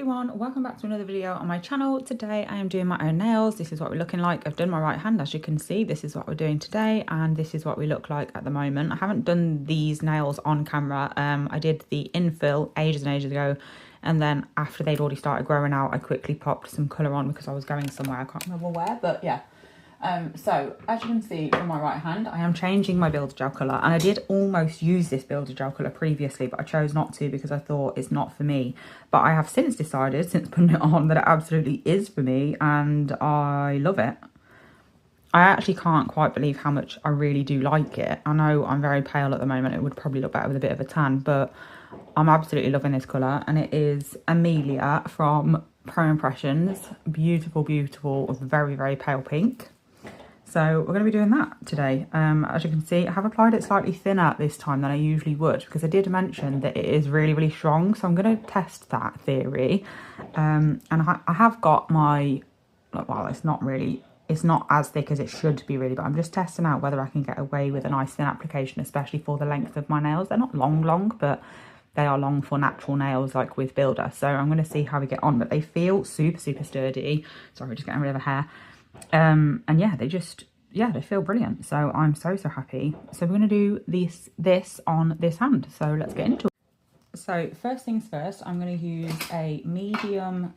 everyone, welcome back to another video on my channel. Today I am doing my own nails. This is what we're looking like. I've done my right hand, as you can see. This is what we're doing today, and this is what we look like at the moment. I haven't done these nails on camera. I did the infill ages and ages ago, and then after they'd already started growing out, I quickly popped some colour on because I was going somewhere. I can't remember where, but yeah. So as you can see from my right hand, I am changing my Builder Gel colour, and I did almost use this Builder Gel colour previously, but I chose not to because I thought it's not for me. But I have since decided, since putting it on, that it absolutely is for me, and I love it. I actually can't quite believe how much I really do like it. I know I'm very pale at the moment. It would probably look better with a bit of a tan, but I'm absolutely loving this colour, and it is Amelia from Pro Impressions. Beautiful, beautiful, very, very pale pink. So we're going to be doing that today. As you can see, I have applied it slightly thinner this time than I usually would because I did mention that it is really, really strong. So I'm going to test that theory. And I have got my, well, it's not as thick as it should be really, but I'm just testing out whether I can get away with a nice thin application, especially for the length of my nails. They're not long, but they are long for natural nails like with Builder. So I'm going to see how we get on, but they feel super, super sturdy. Sorry, we're just getting rid of a hair. And yeah, they feel brilliant. So I'm so happy. So we're going to do this on this hand. So let's get into it. So first things first, I'm going to use a medium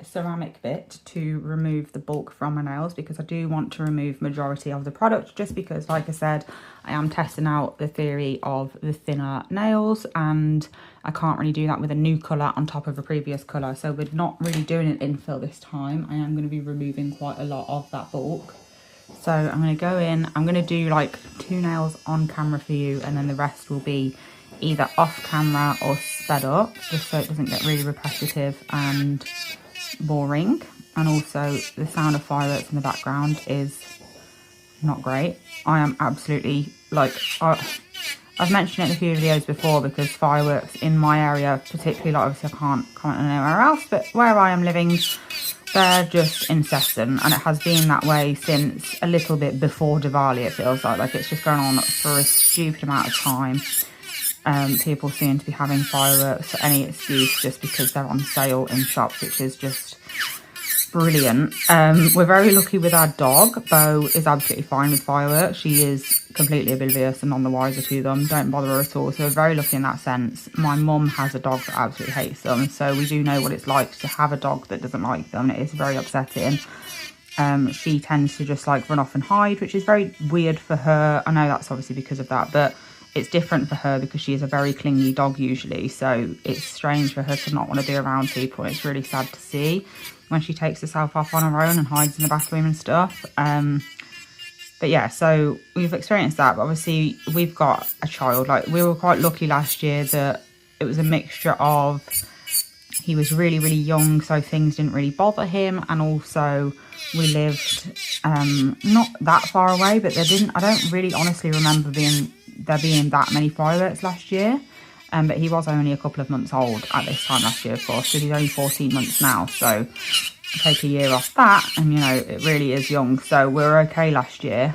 ceramic bit to remove the bulk from my nails, because I do want to remove majority of the product, just because, like I said, I am testing out the theory of the thinner nails, and I can't really do that with a new colour on top of a previous colour. So we're not really doing an infill this time. I am going to be removing quite a lot of that bulk. So I'm going to go in, I'm going to do like 2 nails on camera for you, and then the rest will be either off camera or sped up, just so it doesn't get really repetitive and boring. And also the sound of fireworks in the background is not great. I am absolutely, like, I've mentioned it in a few videos before, because fireworks in my area, particularly, like, obviously I can't comment on anywhere else, but where I am living, they're just incessant, and it has been that way since a little bit before Diwali. It feels like it's just going on for a stupid amount of time. People seem to be having fireworks for any excuse just because they're on sale in shops, which is just brilliant. We're very lucky with our dog. Bo is absolutely fine with fireworks. She is completely oblivious and none the wiser to them. Don't bother her at all. So we're very lucky in that sense. My mum has a dog that absolutely hates them. So we do know what it's like to have a dog that doesn't like them. It is very upsetting. She tends to just like run off and hide, which is very weird for her. I know that's obviously because of that, but it's different for her because she is a very clingy dog usually. So it's strange for her to not want to be around people. It's really sad to see when she takes herself off on her own and hides in the bathroom and stuff. But yeah, so we've experienced that. But obviously we've got a child. Like, we were quite lucky last year that it was a mixture of, he was really, really young, so things didn't really bother him. And also we lived not that far away, but I don't really honestly remember there being that many fireworks last year. But he was only a couple of months old at this time last year, of course, because he's only 14 months now. So take a year off that, and, you know, it really is young. So we're okay last year.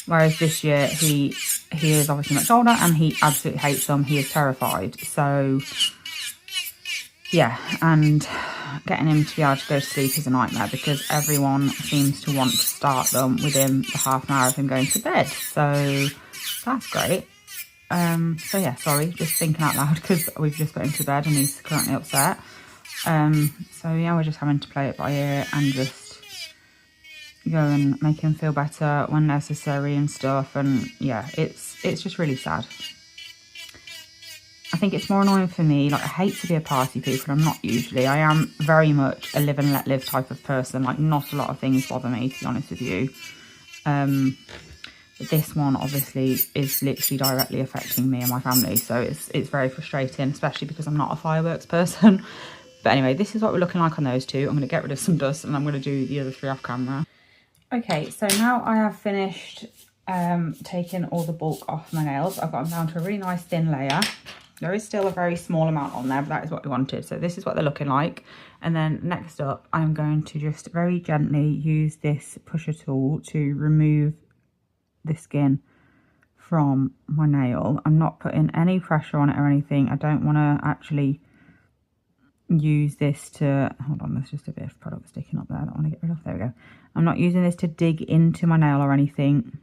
Whereas this year, he is obviously much older, and he absolutely hates them. He is terrified. So yeah, and getting him to be able to go to sleep is a nightmare, because everyone seems to want to start them within the half an hour of him going to bed. So that's great. So yeah, sorry, just thinking out loud because we've just put him to bed and he's currently upset. So yeah, we're just having to play it by ear and just go and make him feel better when necessary and stuff. And yeah, it's just really sad. I think it's more annoying for me. Like, I hate to be a party pooper. I'm not usually. I am very much a live and let live type of person. Like, not a lot of things bother me, to be honest with you. But this one obviously is literally directly affecting me and my family. So it's very frustrating, especially because I'm not a fireworks person. But anyway, this is what we're looking like on those two. I'm going to get rid of some dust, and I'm going to do the other 3 off camera. Okay, so now I have finished taking all the bulk off my nails. I've got them down to a really nice thin layer. There is still a very small amount on there, but that is what we wanted. So this is what they're looking like. And then next up, I'm going to just very gently use this pusher tool to remove the skin from my nail. I'm not putting any pressure on it or anything. I don't want to actually use this to, hold on, there's just a bit of product sticking up there that I want to get rid of. There we go. I'm not using this to dig into my nail or anything.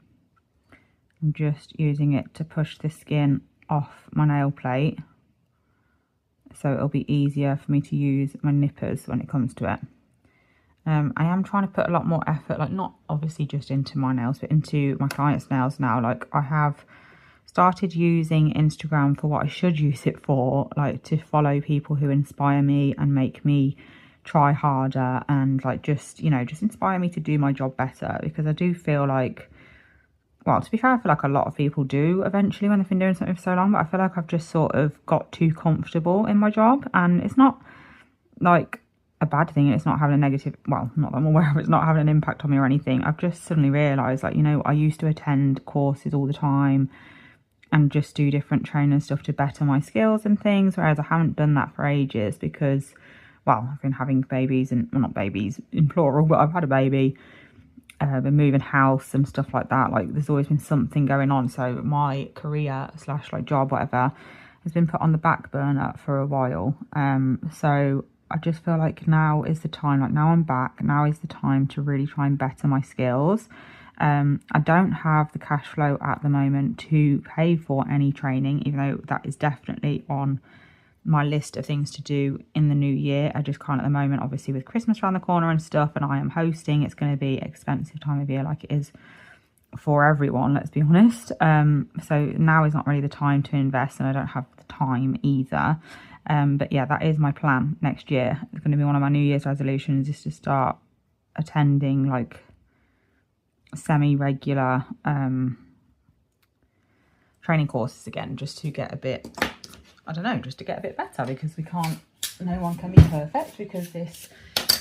I'm just using it to push the skin off my nail plate, so it'll be easier for me to use my nippers when it comes to it. I am trying to put a lot more effort, like not obviously just into my nails, but into my clients' nails now. Like I have started using Instagram for what I should use it for, like to follow people who inspire me and make me try harder, and like just, you know, just inspire me to do my job better, because I do feel like, well, to be fair, I feel like a lot of people do eventually when they've been doing something for so long, but I feel like I've just sort of got too comfortable in my job, and it's not like a bad thing. It's not having a negative, well, not that I'm aware of, it's not having an impact on me or anything. I've just suddenly realised, like, you know, I used to attend courses all the time and just do different training stuff to better my skills and things, whereas I haven't done that for ages because, well, I've been having babies, and, well, not babies in plural, but I've had a baby, been moving house and stuff like that. Like there's always been something going on, so my career / like job, whatever, has been put on the back burner for a while. So I just feel like now is the time, like now I'm back, now is the time to really try and better my skills. I don't have the cash flow at the moment to pay for any training, even though that is definitely on my list of things to do in the new year. I just can't at the moment, obviously with Christmas around the corner and stuff, and I am hosting. It's going to be an expensive time of year, like it is for everyone, let's be honest. So now is not really the time to invest, and I don't have the time either. But yeah, that is my plan next year. It's going to be one of my New Year's resolutions, is to start attending like semi-regular training courses again, just to get a bit, I don't know, just to get a bit better, because no one can be perfect, because this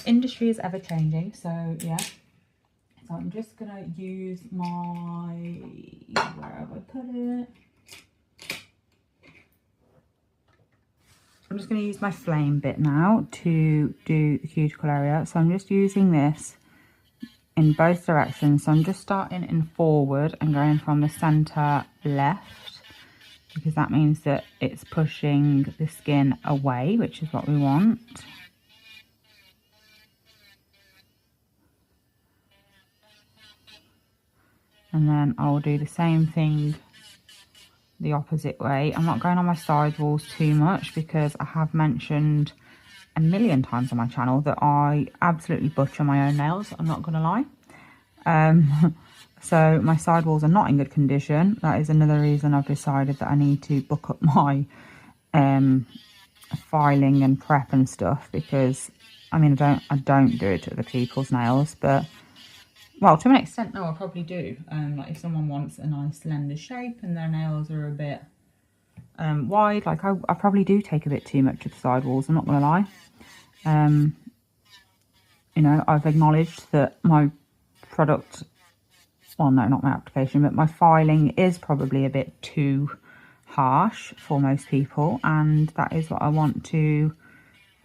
industry is ever changing. So yeah, so I'm just going to use my, where have I put it? I'm just going to use my flame bit now to do the cuticle area. So I'm just using this in both directions. So I'm just starting in forward and going from the center left, because that means that it's pushing the skin away, which is what we want. And then I'll do the same thing the opposite way. I'm not going on my side walls too much, because I have mentioned a million times on my channel that I absolutely butcher my own nails, I'm not gonna lie. So my side walls are not in good condition. That is another reason I've decided that I need to book up my filing and prep and stuff, because I mean I don't do it to other people's nails, but well, to an extent, no, I probably do. Like if someone wants a nice slender shape and their nails are a bit wide, like I probably do take a bit too much of the side walls, I'm not gonna lie. You know, I've acknowledged that my product, well, no, not my application, but my filing is probably a bit too harsh for most people, and that is what I want to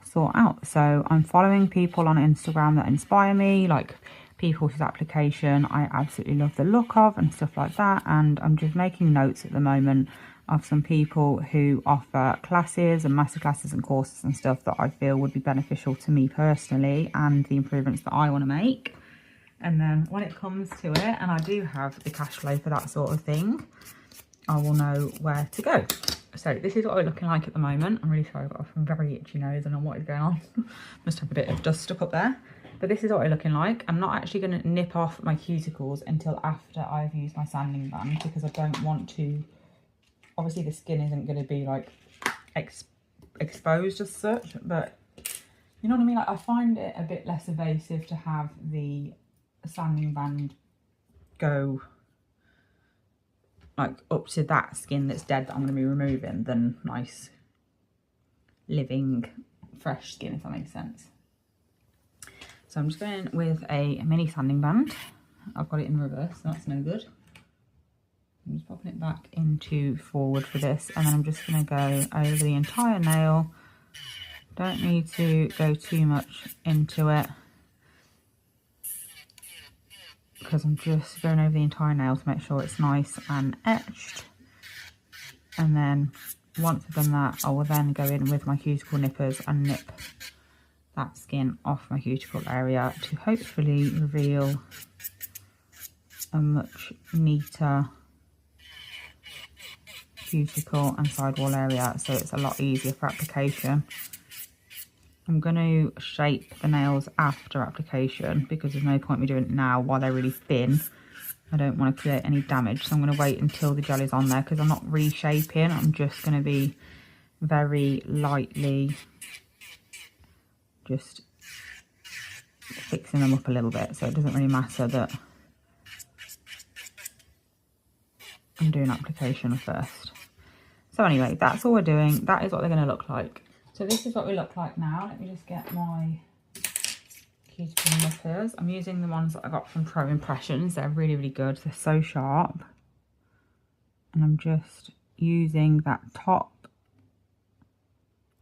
sort out. So I'm following people on Instagram that inspire me, like people whose application I absolutely love the look of and stuff like that, and I'm just making notes at the moment of some people who offer classes and masterclasses and courses and stuff that I feel would be beneficial to me personally and the improvements that I want to make. And then when it comes to it, and I do have the cash flow for that sort of thing, I will know where to go. So this is what we're looking like at the moment. I'm really sorry, I've got a very itchy nose. I don't know what is going on. Must have a bit of dust stuck up there. But this is what we're looking like. I'm not actually going to nip off my cuticles until after I've used my sanding band, because I don't want to, obviously the skin isn't going to be like exposed as such, but you know what I mean? Like I find it a bit less evasive to have the sanding band go like up to that skin that's dead that I'm going to be removing, than nice living fresh skin, if that makes sense. So I'm just going with a mini sanding band. I've got it in reverse, so that's no good. I'm just popping it back into forward for this, and then I'm just going to go over the entire nail. Don't need to go too much into it, because I'm just going over the entire nail to make sure it's nice and etched. And then once I've done that, I will then go in with my cuticle nippers and nip that skin off my cuticle area to hopefully reveal a much neater cuticle and sidewall area, so it's a lot easier for application. I'm going to shape the nails after application because there's no point me doing it now while they're really thin. I don't want to create any damage, so I'm going to wait until the jelly's on there because I'm not reshaping. I'm just going to be very lightly just fixing them up a little bit, so it doesn't really matter that I'm doing application first. So anyway, that's all we're doing. That is what they're going to look like. So this is what we look like now. Let me just get my cuticle nippers. I'm using the ones that I got from Pro Impressions. They're really, really good. They're so sharp. And I'm just using that top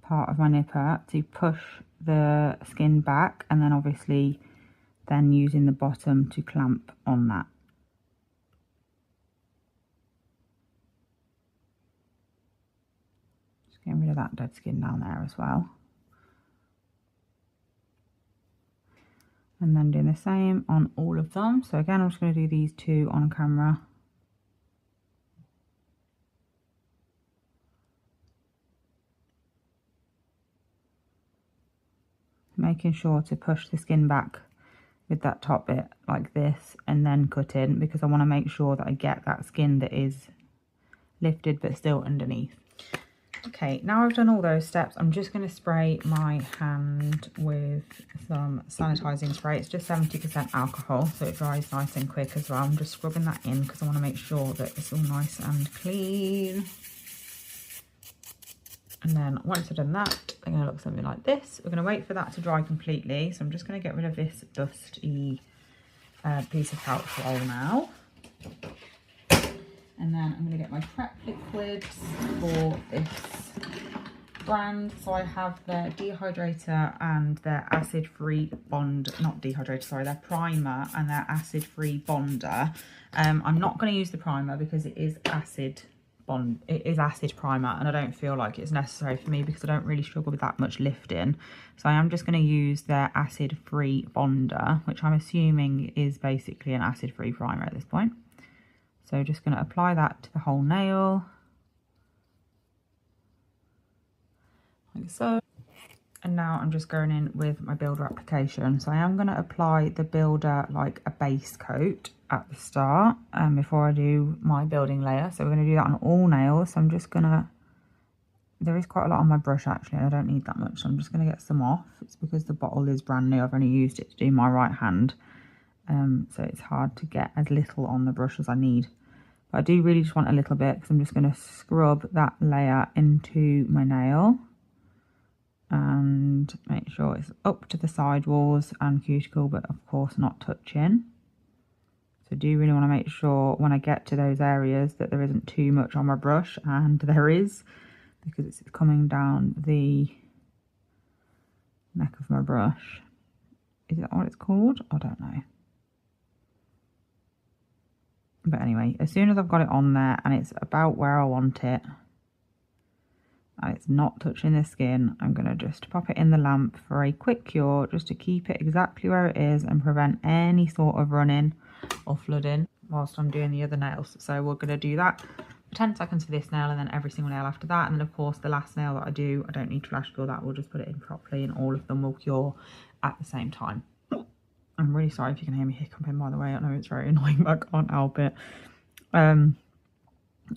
part of my nipper to push the skin back, and then obviously then using the bottom to clamp on that. Just getting rid of that dead skin down there as well. And then doing the same on all of them. So again, I'm just going to do these two on camera. Making sure to push the skin back with that top bit like this and then cut in, because I want to make sure that I get that skin that is lifted but still underneath. Okay, now I've done all those steps, I'm just going to spray my hand with some sanitizing spray. It's just 70% alcohol, so it dries nice and quick as well. I'm just scrubbing that in because I want to make sure that it's all nice and clean. And then once I've done that, they're going to look something like this. We're going to wait for that to dry completely. So I'm just going to get rid of this dusty piece of couch roll now. And then I'm going to get my prep liquids for this brand. So I have their dehydrator and their acid-free bond, not dehydrator, sorry, their primer and their acid-free bonder. I'm not going to use the primer because it is acid primer, and I don't feel like it's necessary for me because I don't really struggle with that much lifting. So I am just going to use their acid-free bonder, which I'm assuming is basically an acid-free primer at this point. So just going to apply that to the whole nail, like so. And now I'm just going in with my builder application. So I am going to apply the builder like a base coat at the start before I do my building layer. So we're going to do that on all nails. So I'm just going to, there is quite a lot on my brush actually, and I don't need that much. So I'm just going to get some off. It's because the bottle is brand new. I've only used it to do my right hand. So it's hard to get as little on the brush as I need. But I do really just want a little bit because I'm just going to scrub that layer into my nail and make sure it's up to the side walls and cuticle, but of course not touching. So I do really want to make sure when I get to those areas that there isn't too much on my brush, and there is, because it's coming down the neck of my brush. Is that what it's called? I don't know. But anyway, as soon as I've got it on there and it's about where I want it and it's not touching the skin, I'm going to just pop it in the lamp for a quick cure, just to keep it exactly where it is and prevent any sort of running or flooding whilst I'm doing the other nails. So we're going to do that for 10 seconds for this nail, and then every single nail after that. And then of course the last nail that I do, I don't need to lash cure that, we'll just put it in properly and all of them will cure at the same time. I'm really sorry if you can hear me hiccuping, by the way. I know it's very annoying, but I can't help it.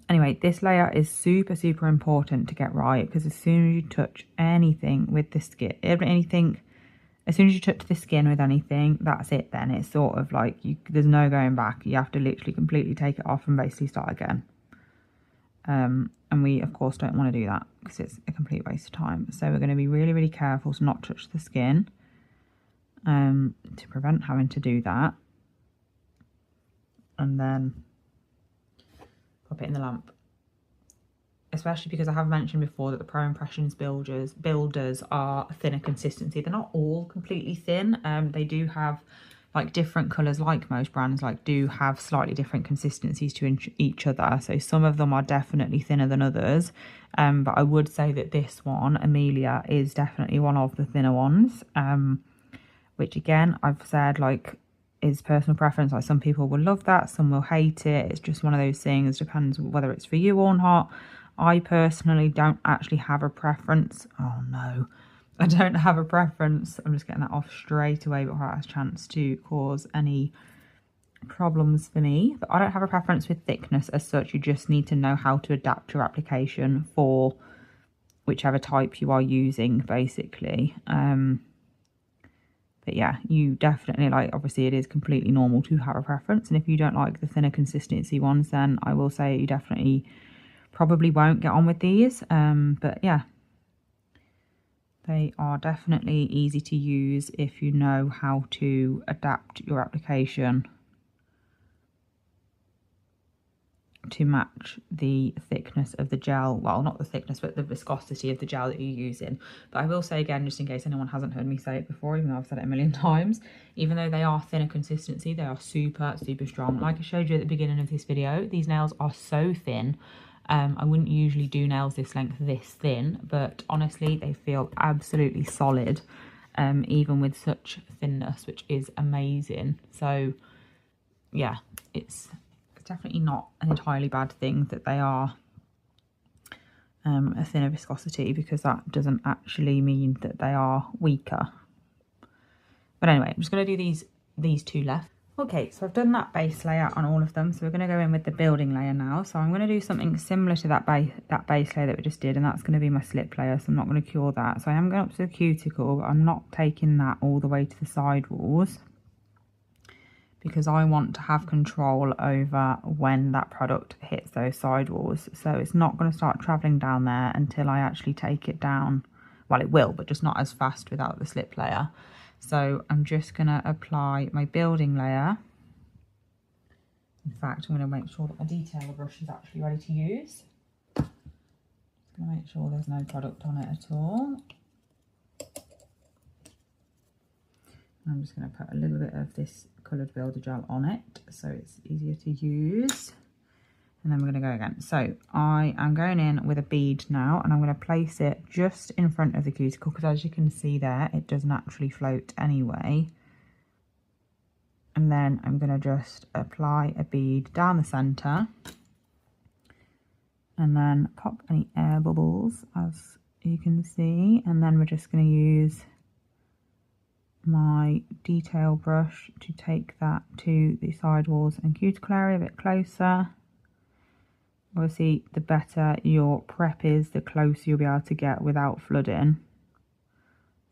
Anyway, this layer is super, super important to get right, because as soon as you touch anything with the skin, as soon as you touch the skin with anything, that's it then. It's sort of like, there's no going back. You have to literally completely take it off and basically start again. And we, of course, don't want to do that because it's a complete waste of time. So we're going to be really, really careful to not touch the skin. To prevent having to do that, and then pop it in the lamp, especially because I have mentioned before that the Pro Impressions builders are a thinner consistency. They're not all completely thin. They do have like different colours, like most brands, like do have slightly different consistencies to each other. So some of them are definitely thinner than others. But I would say that this one, Amelia, is definitely one of the thinner ones. Which again, I've said, like, is personal preference. Like, some people will love that, some will hate it. It's just one of those things, depends whether it's for you or not. I personally don't actually have a preference. Oh no, I don't have a preference. I'm just getting that off straight away before it has a chance to cause any problems for me. But I don't have a preference with thickness as such. You just need to know how to adapt your application for whichever type you are using, basically. But yeah, you definitely, like, obviously it is completely normal to have a preference. And if you don't like the thinner consistency ones, then I will say you definitely probably won't get on with these. But yeah, they are definitely easy to use if you know how to adapt your application to match the thickness of the gel. Well, not the thickness, but the viscosity of the gel that you're using. But I will say again, just in case anyone hasn't heard me say it before, even though I've said it a million times, even though they are thinner consistency, they are super, super strong. Like I showed you at the beginning of this video, these nails are so thin. I wouldn't usually do nails this length this thin, but honestly, they feel absolutely solid, even with such thinness, which is amazing. So yeah, it's definitely not an entirely bad thing that they are a thinner viscosity, because that doesn't actually mean that they are weaker. But anyway, I'm just going to do these two left. Okay, so I've done that base layer on all of them, so we're going to go in with the building layer now. So I'm going to do something similar to that base layer that we just did, and that's going to be my slip layer, so I'm not going to cure that. So I am going up to the cuticle, but I'm not taking that all the way to the side walls, because I want to have control over when that product hits those sidewalls. So it's not going to start travelling down there until I actually take it down. Well, it will, but just not as fast without the slip layer. So I'm just going to apply my building layer. In fact, I'm going to make sure that my detailer brush is actually ready to use. Just going to make sure there's no product on it at all. I'm just going to put a little bit of this coloured builder gel on it so it's easier to use. And then we're going to go again. So I am going in with a bead now, and I'm going to place it just in front of the cuticle, because as you can see there, it does naturally float anyway. And then I'm going to just apply a bead down the centre, and then pop any air bubbles, as you can see. And then we're just going to use my detail brush to take that to the sidewalls and cuticle area a bit closer. Obviously, the better your prep is, the closer you'll be able to get without flooding.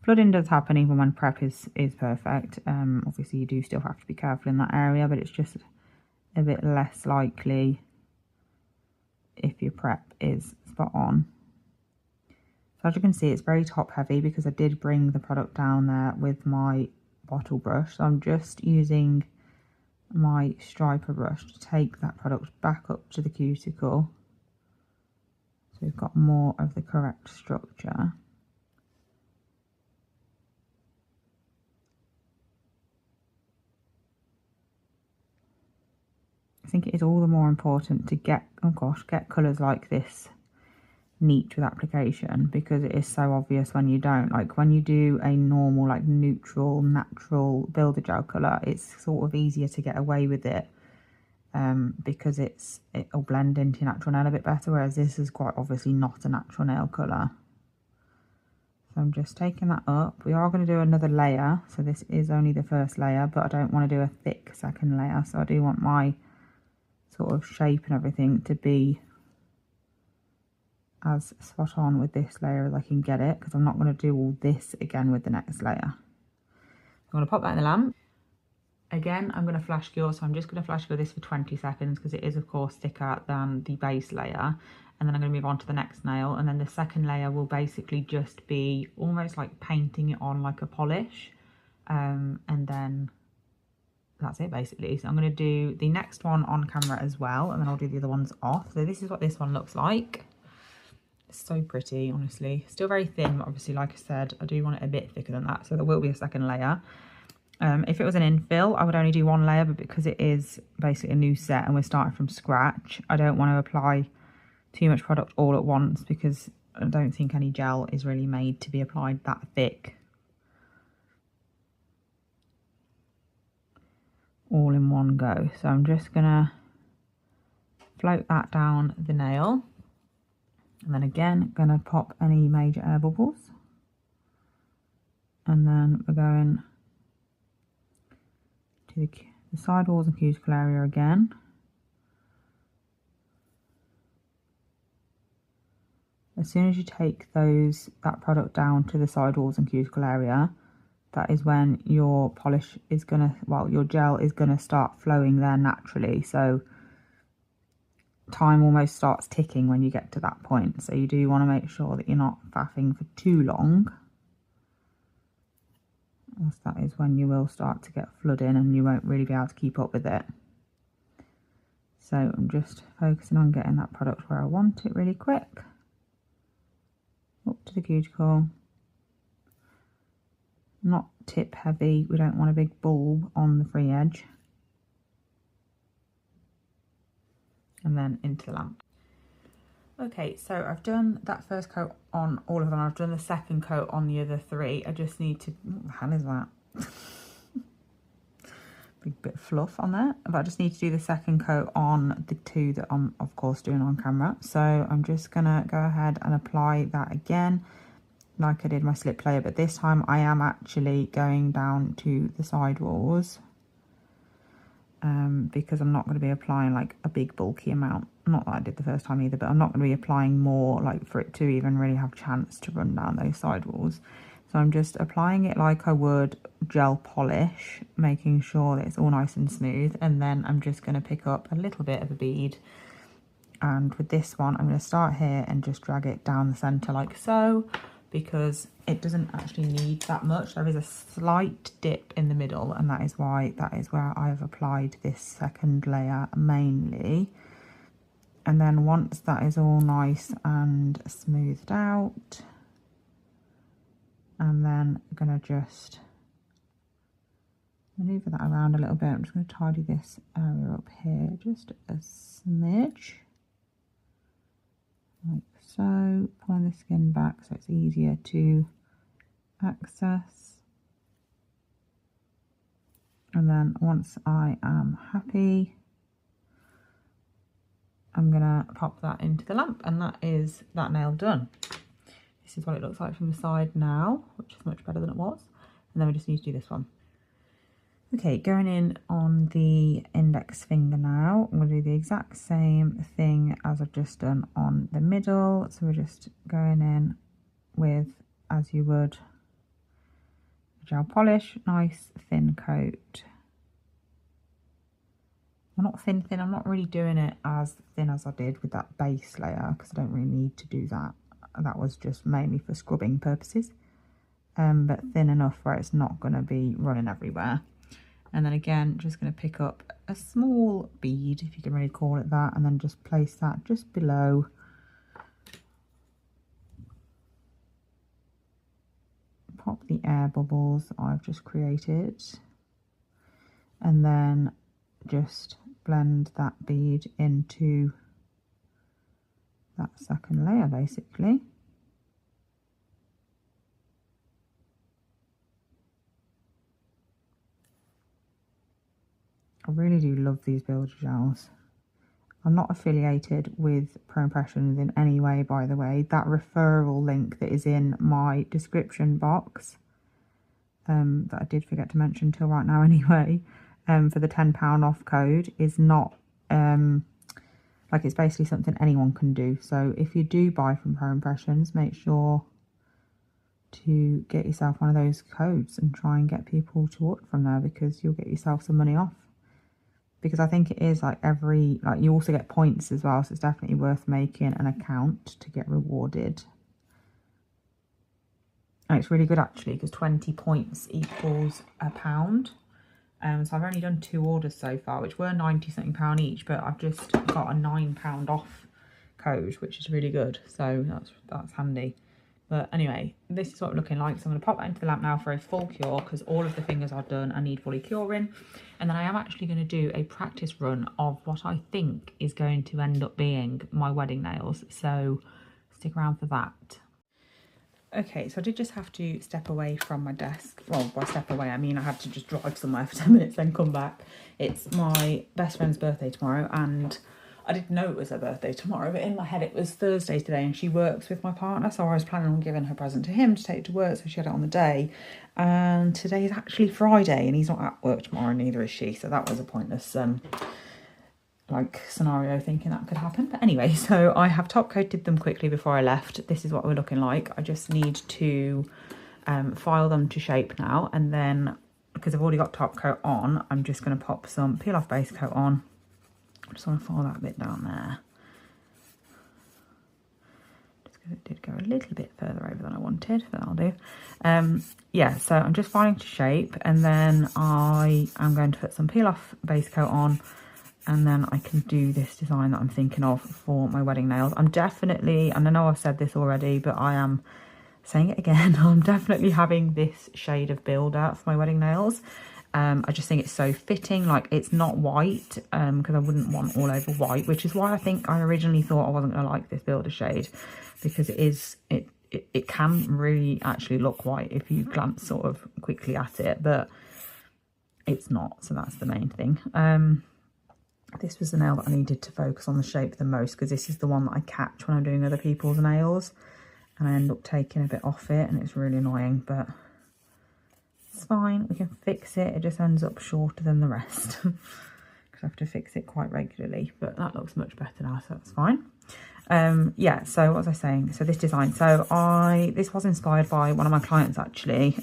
Flooding does happen even when prep is perfect. Obviously, you do still have to be careful in that area, but it's just a bit less likely if your prep is spot on. So as you can see, it's very top heavy because I did bring the product down there with my bottle brush. So I'm just using my striper brush to take that product back up to the cuticle, so we've got more of the correct structure. I think it is all the more important to get colours like this neat with application, because it is so obvious when you don't. Like when you do a normal, like neutral, natural builder gel colour, it's sort of easier to get away with it, because it'll blend into your natural nail a bit better, whereas this is quite obviously not a natural nail colour. So I'm just taking that up. We are going to do another layer, so this is only the first layer, but I don't want to do a thick second layer, so I do want my sort of shape and everything to be as spot on with this layer as I can get it, because I'm not going to do all this again with the next layer. I'm going to pop that in the lamp. Again, I'm going to flash cure, so I'm just going to flash cure this for 20 seconds because it is of course thicker than the base layer. And then I'm going to move on to the next nail, and then the second layer will basically just be almost like painting it on like a polish, and then that's it basically. So I'm going to do the next one on camera as well, and then I'll do the other ones off. So this is what this one looks like. So pretty, honestly. Still very thin, but obviously, like I said, I do want it a bit thicker than that, so there will be a second layer. If it was an infill, I would only do one layer, but because it is basically a new set and we're starting from scratch, I don't want to apply too much product all at once because I don't think any gel is really made to be applied that thick all in one go. So I'm just gonna float that down the nail, and then again gonna pop any major air bubbles, and then we're going to the sidewalls and cuticle area again. As soon as you take that product down to the sidewalls and cuticle area, that is when your polish is gonna, well, your gel is gonna start flowing there naturally. So time almost starts ticking when you get to that point. So you do want to make sure that you're not faffing for too long, as that is when you will start to get flooding and you won't really be able to keep up with it. So I'm just focusing on getting that product where I want it really quick. Up to the cuticle. Not tip heavy, we don't want a big bulb on the free edge. And then into the lamp. Okay, so I've done that first coat on all of them. I've done the second coat on the other three. I just need to, what the hell is that? Big bit of fluff on there. But I just need to do the second coat on the two that I'm of course doing on camera. So I'm just gonna go ahead and apply that again like I did my slip layer, but this time I am actually going down to the sidewalls because I'm not going to be applying like a big bulky amount. Not that I did the first time either, but I'm not going to be applying more like for it to even really have a chance to run down those sidewalls. So I'm just applying it like I would gel polish, making sure that it's all nice and smooth, and then I'm just going to pick up a little bit of a bead, and with this one I'm going to start here and just drag it down the centre like so, because it doesn't actually need that much. There is a slight dip in the middle, and that is why that is where I've applied this second layer mainly. And then once that is all nice and smoothed out, and then I'm gonna just maneuver that around a little bit. I'm just going to tidy this area up here just a smidge, like so, pulling the skin back so it's easier to access. And then once I am happy, I'm gonna pop that into the lamp, and that is that nail done. This is what it looks like from the side now, which is much better than it was. And then we just need to do this one. Okay, going in on the index finger now, I'm going to do the exact same thing as I've just done on the middle. So we're just going in with, as you would, gel polish, nice thin coat. Well, not thin, I'm not really doing it as thin as I did with that base layer because I don't really need to do that. That was just mainly for scrubbing purposes, but thin enough where it's not going to be running everywhere. And then again, just going to pick up a small bead, if you can really call it that, and then just place that just below. Pop the air bubbles I've just created, and then just blend that bead into that second layer basically. I really do love these builder gels. I'm not affiliated with Pro Impressions in any way, by the way. That referral link that is in my description box, that I did forget to mention till right now anyway, for the £10 off code is not, like, it's basically something anyone can do. So if you do buy from Pro Impressions, make sure to get yourself one of those codes and try and get people to order from there, because you'll get yourself some money off. Because I think it is like you also get points as well, so it's definitely worth making an account to get rewarded. And it's really good actually, because 20 points equals £1. So I've only done 2 orders so far, which were 90 something pound each, but I've just got a £9 off code, which is really good. So that's handy. But anyway, this is what we're looking like. So I'm going to pop that into the lamp now for a full cure, because all of the fingers I've done I need fully curing. And then I am actually going to do a practice run of what I think is going to end up being my wedding nails. So stick around for that. Okay, so I did just have to step away from my desk. Well, by step away, I mean I had to just drive somewhere for 10 minutes, then come back. It's my best friend's birthday tomorrow, and I didn't know it was her birthday tomorrow, but in my head it was Thursday today, and she works with my partner, so I was planning on giving her present to him to take to work, so she had it on the day. And today is actually Friday, and he's not at work tomorrow, and neither is she, so that was a pointless like scenario thinking that could happen. But anyway, so I have top coated them quickly before I left. This is what we're looking like. I just need to file them to shape now, and then because I've already got top coat on, I'm just going to pop some peel off base coat on. I just want to file that bit down there, just because it did go a little bit further over than I wanted, but that'll do. Yeah, so I'm just filing to shape, and then I am going to put some peel off base coat on, and then I can do this design that I'm thinking of for my wedding nails. I'm definitely, and I know I've said this already, but I am saying it again, I'm definitely having this shade of builder for my wedding nails. I just think it's so fitting. Like, it's not white, because I wouldn't want all over white, which is why I think I originally thought I wasn't going to like this builder shade, because it can really actually look white if you glance sort of quickly at it, but it's not, so that's the main thing. This was the nail that I needed to focus on the shape the most, because this is the one that I catch when I'm doing other people's nails, and I end up taking a bit off it, and it's really annoying, but it's fine, we can fix it. It just ends up shorter than the rest because I have to fix it quite regularly, but that looks much better now, so that's fine. Yeah, so what was I saying? So this design, so this was inspired by one of my clients actually.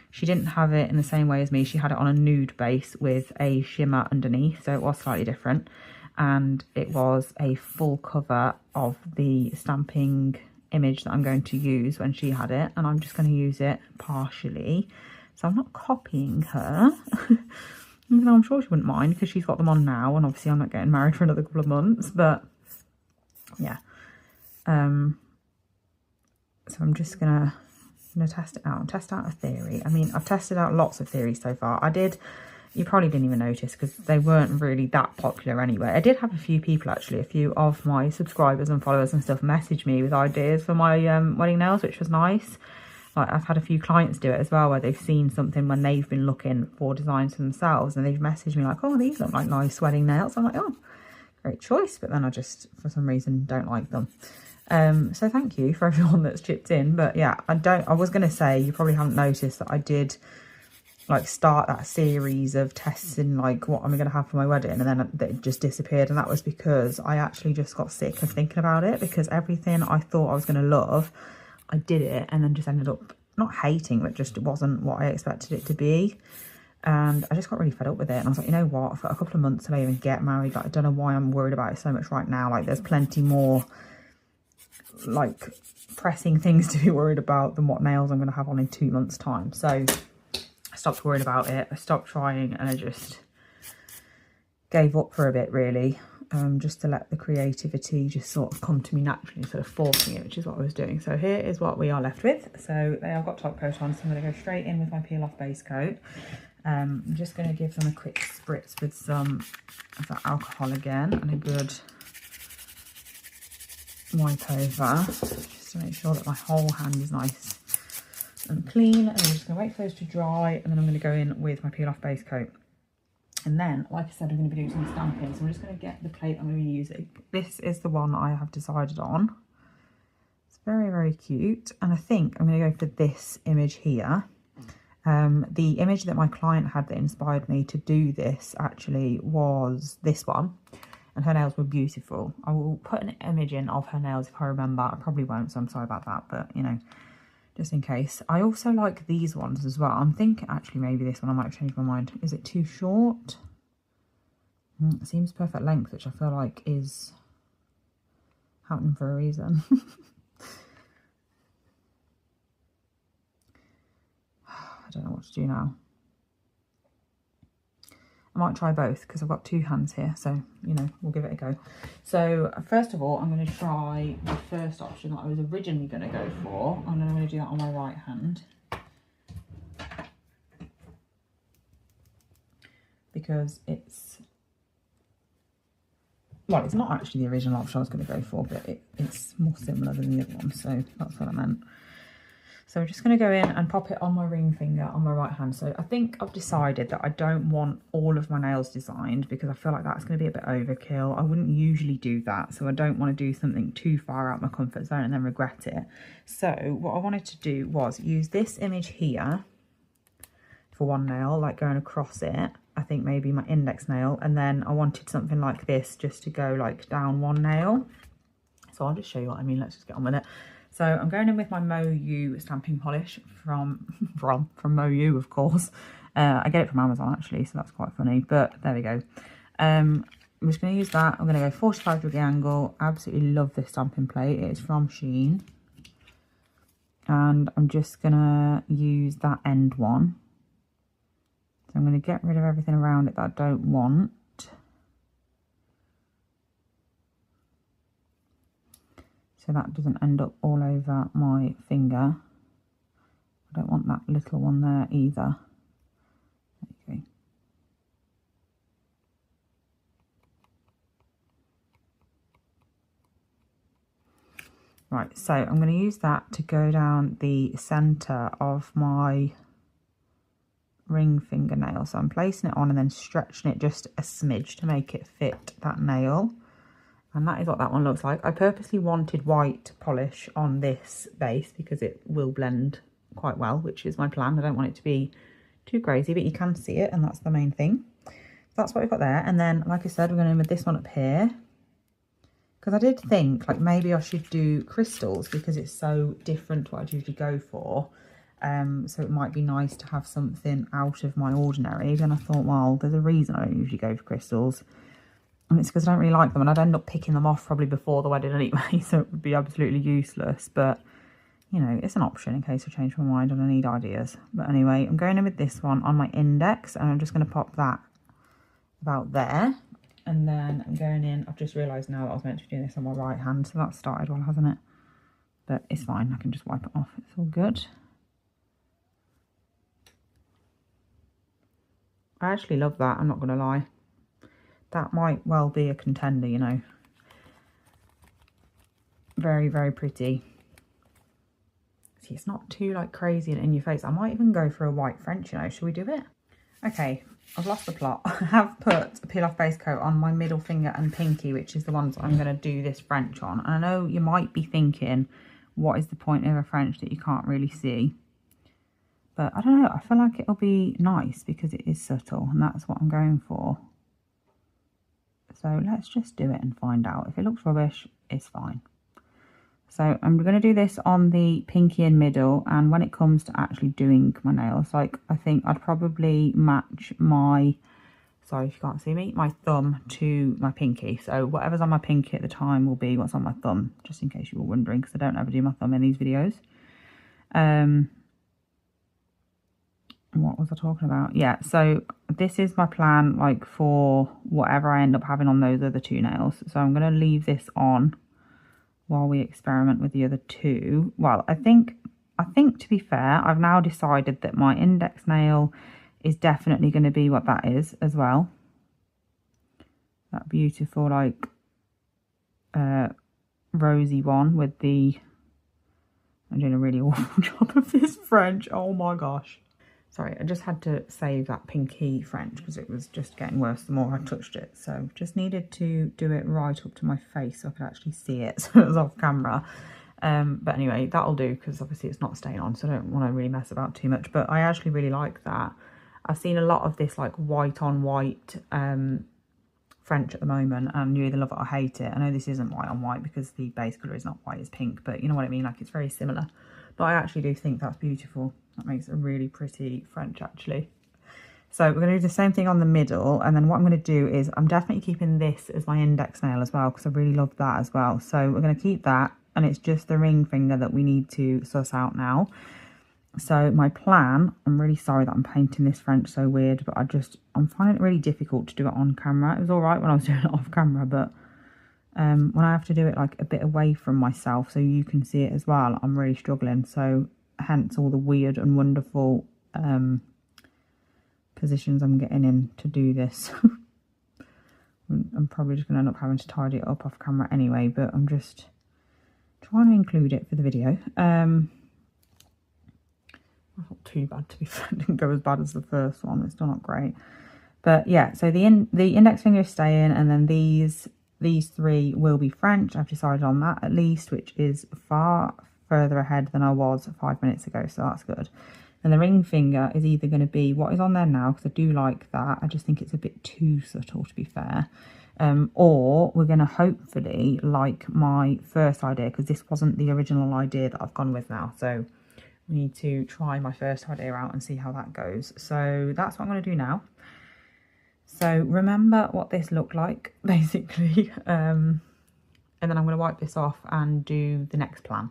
She didn't have it in the same way as me. She had it on a nude base with a shimmer underneath, so it was slightly different. And it was a full cover of the stamping image that I'm going to use when she had it. And I'm just going to use it partially. So I'm not copying her, even though I'm sure she wouldn't mind, because she's got them on now. And obviously I'm not getting married for another couple of months, but yeah. So I'm just going to test it out and test out a theory. I mean, I've tested out lots of theories so far. You probably didn't even notice because they weren't really that popular anyway. I did have a few people actually, a few of my subscribers and followers and stuff message me with ideas for my wedding nails, which was nice. Like, I've had a few clients do it as well, where they've seen something when they've been looking for designs for themselves, and they've messaged me like, oh, these look like nice wedding nails. I'm like, oh, great choice. But then I just, for some reason, don't like them. So thank you for everyone that's chipped in. But yeah, I was going to say, you probably haven't noticed that I did like start that series of testing like what am I going to have for my wedding, and then it just disappeared. And that was because I actually just got sick of thinking about it, because everything I thought I was going to love, I did it and then just ended up not hating, but just it wasn't what I expected it to be. And I just got really fed up with it, and I was like, you know what, I've got a couple of months till I even get married. Like, I don't know why I'm worried about it so much right now. Like, there's plenty more like pressing things to be worried about than what nails I'm going to have on in 2 months time. So I stopped worrying about it, I stopped trying, and I just gave up for a bit really, just to let the creativity just sort of come to me naturally instead of forcing it, which is what I was doing. So here is what we are left with. So they have got top coat on, so I'm going to go straight in with my peel off base coat. I'm just going to give them a quick spritz with some of that alcohol again, and a good wipe over, just to make sure that my whole hand is nice and clean. And I'm just going to wait for those to dry, and then I'm going to go in with my peel off base coat. And then, like I said, I'm going to be doing some stamping, so I'm just going to get the plate I'm going to be using. This is the one that I have decided on. It's very, very cute, and I think I'm going to go for this image here. The image that my client had that inspired me to do this actually was this one. And her nails were beautiful. I will put an image in of her nails if I remember. I probably won't, so I'm sorry about that, but you know, just in case. I also like these ones as well. I'm thinking actually maybe this one I might change my mind. Is it too short? It seems perfect length, which I feel like is happening for a reason. I don't know what to do now. I might try both because I've got two hands here, so you know, we'll give it a go. So first of all, I'm going to try the first option that I was originally going to go for, and then I'm going to do that on my right hand because it's, well, it's not actually the original option I was going to go for, but it's more similar than the other one, so that's what I meant. So I'm just going to go in and pop it on my ring finger on my right hand. So I think I've decided that I don't want all of my nails designed because I feel like that's going to be a bit overkill. I wouldn't usually do that, so I don't want to do something too far out my comfort zone and then regret it. So what I wanted to do was use this image here for one nail, like going across it. I think maybe my index nail, and then I wanted something like this just to go like down one nail. So I'll just show you what I mean. Let's just get on with it. So I'm going in with my Moyu stamping polish from Moyu, of course. I get it from Amazon actually, so that's quite funny, but there we go. I'm just going to use that. I'm going to go 45-degree angle. Absolutely love this stamping plate. It is from Shein. And I'm just going to use that end one. So I'm going to get rid of everything around it that I don't want. So that doesn't end up all over my finger. I don't want that little one there either. Okay. Right, so I'm going to use that to go down the centre of my ring fingernail. So I'm placing it on and then stretching it just a smidge to make it fit that nail. And that is what that one looks like. I purposely wanted white polish on this base because it will blend quite well, which is my plan. I don't want it to be too crazy, but you can see it, and that's the main thing. That's what we've got there. And then, like I said, we're going in with this one up here. Because I did think, like, maybe I should do crystals because it's so different to what I'd usually go for. So it might be nice to have something out of my ordinary. Then I thought, well, there's a reason I don't usually go for crystals. And it's because I don't really like them, and I'd end up picking them off probably before the wedding anyway, so it would be absolutely useless. But, you know, it's an option in case I change my mind and I need ideas. But anyway, I'm going in with this one on my index, and I'm just going to pop that about there. And then I'm going in, I've just realised now that I was meant to be doing this on my right hand, so that started well, hasn't it? But it's fine, I can just wipe it off, it's all good. I actually love that, I'm not going to lie. That might well be a contender, you know. Very, very pretty. See, it's not too, like, crazy and in your face. I might even go for a white French, you know. Should we do it? Okay, I've lost the plot. I have put a peel-off base coat on my middle finger and pinky, which is the ones I'm going to do this French on. And I know you might be thinking, what is the point of a French that you can't really see? But I don't know. I feel like it'll be nice because it is subtle, and that's what I'm going for. So let's just do it and find out. If it looks rubbish, it's fine. So I'm going to do this on the pinky and middle, and when it comes to actually doing my nails, like, I think I'd probably match my, sorry if you can't see me, my thumb to my pinky. So whatever's on my pinky at the time will be what's on my thumb, just in case you were wondering, because I don't ever do my thumb in these videos. What was I talking about? Yeah, so this is my plan, like, for whatever I end up having on those other two nails. So I'm going to leave this on while we experiment with the other two. Well, I think to be fair, I've now decided that my index nail is definitely going to be what that is as well. That beautiful, like, rosy one with the, I'm doing a really awful job of this French, oh my gosh. Sorry, I just had to save that pinky French because it was just getting worse the more I touched it. So just needed to do it right up to my face so I could actually see it, so it was off camera. But anyway, that'll do because obviously it's not staying on, so I don't want to really mess about too much. But I actually really like that. I've seen a lot of this, like, white on white French at the moment, and you either love it or hate it. I know this isn't white on white because the base colour is not white, it's pink, but you know what I mean, like, it's very similar. But I actually do think that's beautiful. That makes a really pretty French, actually. So we're going to do the same thing on the middle, and then what I'm going to do is I'm definitely keeping this as my index nail as well because I really love that as well. So we're going to keep that, and it's just the ring finger that we need to suss out now. So my plan, I'm really sorry that I'm painting this French so weird, but I'm finding it really difficult to do it on camera. It was all right when I was doing it off camera, but when I have to do it like a bit away from myself so you can see it as well, I'm really struggling. So hence all the weird and wonderful positions I'm getting in to do this. I'm probably just going to end up having to tidy it up off camera anyway, but I'm just trying to include it for the video. Not too bad, to be fair. It didn't go as bad as the first one. It's still not great. But yeah, so the index finger is staying, and then these three will be French. I've decided on that at least, which is far further ahead than I was 5 minutes ago, so that's good. And the ring finger is either going to be what is on there now, because I do like that. I just think it's a bit too subtle, to be fair. Or we're going to hopefully like my first idea, because this wasn't the original idea that I've gone with now. So we need to try my first idea out and see how that goes. So that's what I'm going to do now. So remember what this looked like, basically. And then I'm going to wipe this off and do the next plan.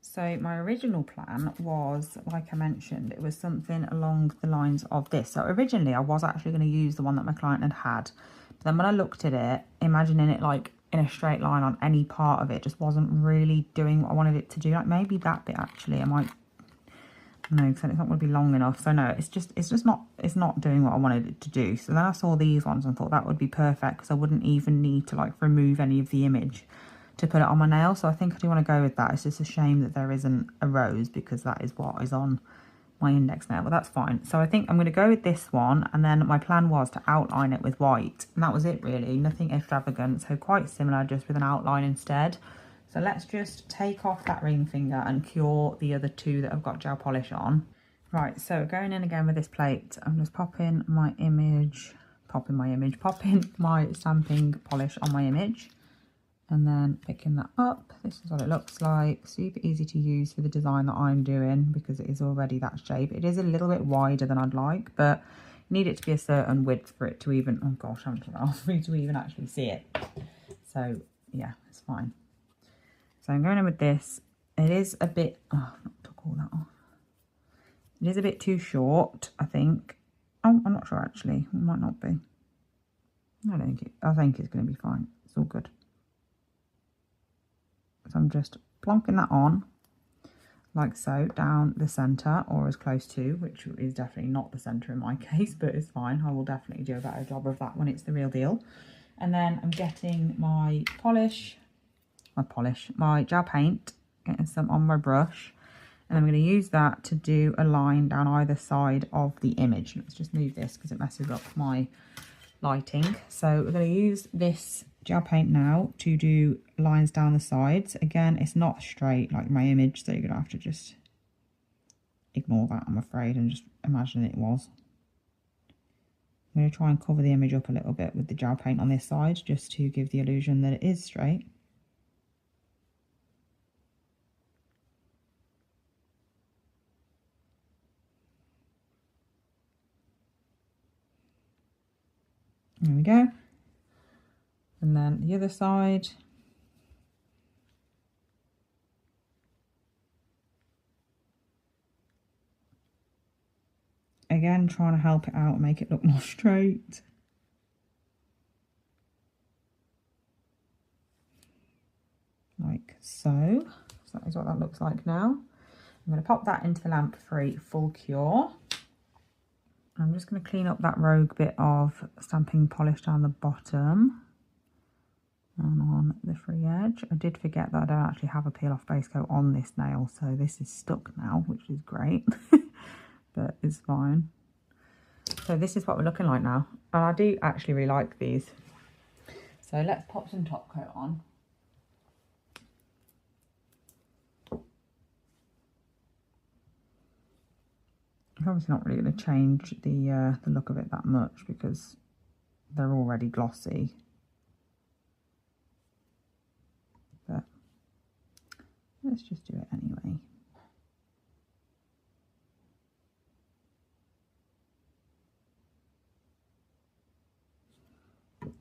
So my original plan was, like I mentioned, it was something along the lines of this. So originally I was actually going to use the one that my client had. But then when I looked at it, imagining it like in a straight line on any part of it just wasn't really doing what I wanted it to do. Like maybe that bit actually, I might... No, because it's not going to be long enough. So no, it's not doing what I wanted it to do. So then I saw these ones and thought that would be perfect, because I wouldn't even need to like remove any of the image to put it on my nail. So I think I do want to go with that. It's just a shame that there isn't a rose, because that is what is on my index nail, but that's fine. So I think I'm going to go with this one, and then my plan was to outline it with white, and that was it really, nothing extravagant. So quite similar, just with an outline instead. So let's just take off that ring finger and cure the other two that I've got gel polish on. Right, so going in again with this plate, I'm just popping my stamping polish on my image, and then picking that up. This is what it looks like. Super easy to use for the design that I'm doing, because it is already that shape. It is a little bit wider than I'd like, but you need it to be a certain width for it to even, oh gosh, I'm for you to even actually see it. So yeah, it's fine. So I'm going in with this. It is a bit, oh, I've not took all that off. It is a bit too short, I think. Oh, I'm not sure actually. It might not be. I think it's going to be fine. It's all good. So I'm just plonking that on, like so, down the centre, or as close to, which is definitely not the centre in my case, but it's fine. I will definitely do a better job of that when it's the real deal. And then I'm getting my my gel paint, getting some on my brush, and I'm going to use that to do a line down either side of the image. Let's just move this because it messes up my lighting. So we're going to use this gel paint now to do lines down the sides. Again, it's not straight like my image, so you're going to have to just ignore that, I'm afraid, and just imagine it was. I'm going to try and cover the image up a little bit with the gel paint on this side, just to give the illusion that it is straight. There we go. And then the other side. Again, trying to help it out, make it look more straight. Like so. So that is what that looks like now. I'm going to pop that into the lamp for a full cure. I'm just going to clean up that rogue bit of stamping polish down the bottom and on the free edge. I did forget that I don't actually have a peel off base coat on this nail, so this is stuck now, which is great, but it's fine. So this is what we're looking like now, and I do actually really like these. So let's pop some top coat on. It's obviously not really going to change the look of it that much, because they're already glossy. But let's just do it anyway.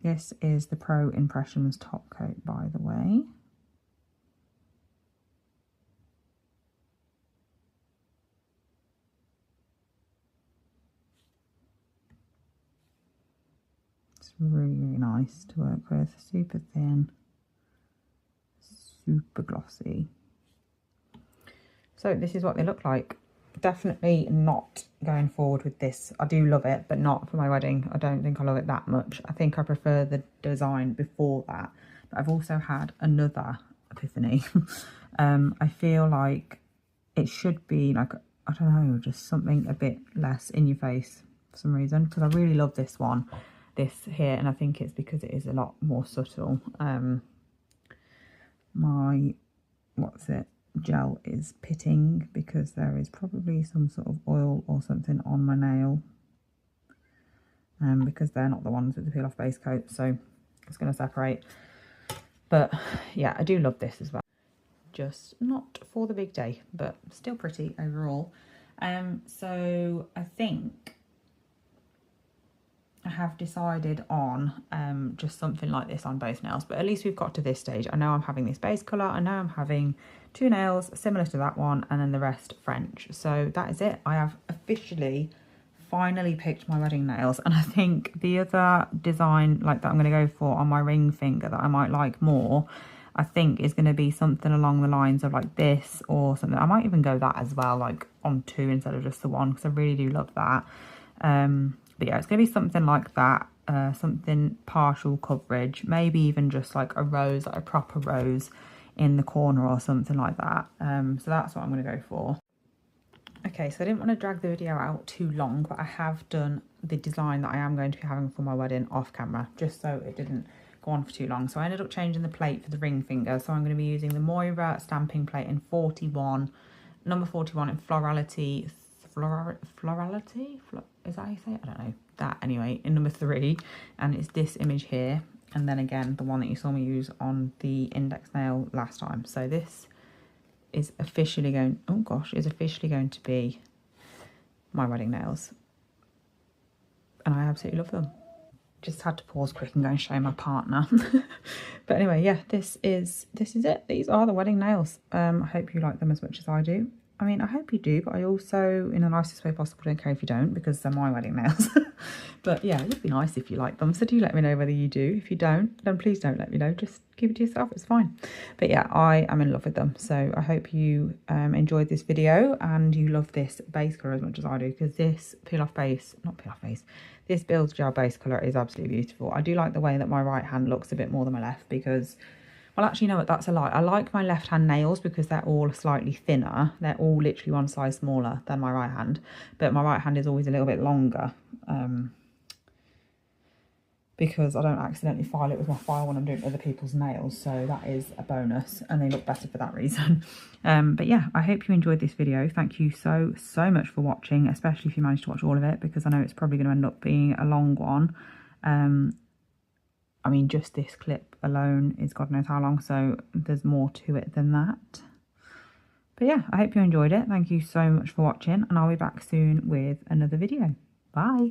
This is the Pro Impressions top coat, by the way. really, really nice to work with. Super thin, super glossy. So this is what they look like. Definitely not going forward with this. I do love it, but not for my wedding. I don't think I love it that much. I think I prefer the design before that. But I've also had another epiphany. I feel like it should be like, I don't know, just something a bit less in your face for some reason, because I really love this one, this here, and I think it's because it is a lot more subtle. My, what's it, gel is pitting because there is probably some sort of oil or something on my nail, because they're not the ones with the peel off base coat, so it's going to separate. But yeah, I do love this as well, just not for the big day, but still pretty overall. So I think I have decided on just something like this on both nails, but at least we've got to this stage. I know I'm having this base colour, I know I'm having 2 nails similar to that one, and then the rest French. So that is it. I have officially finally picked my wedding nails, and I think the other design like that I'm going to go for on my ring finger that I might like more, I think is going to be something along the lines of like this or something. I might even go that as well, like on 2 instead of just the 1, because I really do love that. But yeah, it's going to be something like that, something partial coverage, maybe even just like a rose, like a proper rose in the corner or something like that. So that's what I'm going to go for. Okay, so I didn't want to drag the video out too long, but I have done the design that I am going to be having for my wedding off camera, just so it didn't go on for too long. So I ended up changing the plate for the ring finger. So I'm going to be using the Moira stamping plate in 41, number 41 in florality, is that how you say it? I don't know. That anyway, in number 3, and it's this image here, and then again the one that you saw me use on the index nail last time. So this is officially going, oh gosh, is officially going to be my wedding nails, and I absolutely love them. Just had to pause quick and go and show my partner. But anyway, yeah, this is it. These are the wedding nails. I hope you like them as much as I do. I mean, I hope you do, but I also, in the nicest way possible, don't care if you don't, because they're my wedding nails. But yeah, it would be nice if you like them, so do let me know whether you do. If you don't, then please don't let me know. Just keep it to yourself, it's fine. But yeah, I am in love with them, so I hope you enjoyed this video and you love this base colour as much as I do, because this this Build Gel base colour is absolutely beautiful. I do like the way that my right hand looks a bit more than my left, because, well, actually, you know what, that's a lie. I like my left hand nails because they're all slightly thinner. They're all literally one size smaller than my right hand, but my right hand is always a little bit longer, because I don't accidentally file it with my file when I'm doing other people's nails, so that is a bonus, and they look better for that reason. But yeah, I hope you enjoyed this video. Thank you so much for watching, especially if you managed to watch all of it, because I know it's probably going to end up being a long one. I mean, just this clip alone is God knows how long, so there's more to it than that. But yeah, I hope you enjoyed it. Thank you so much for watching, and I'll be back soon with another video. Bye!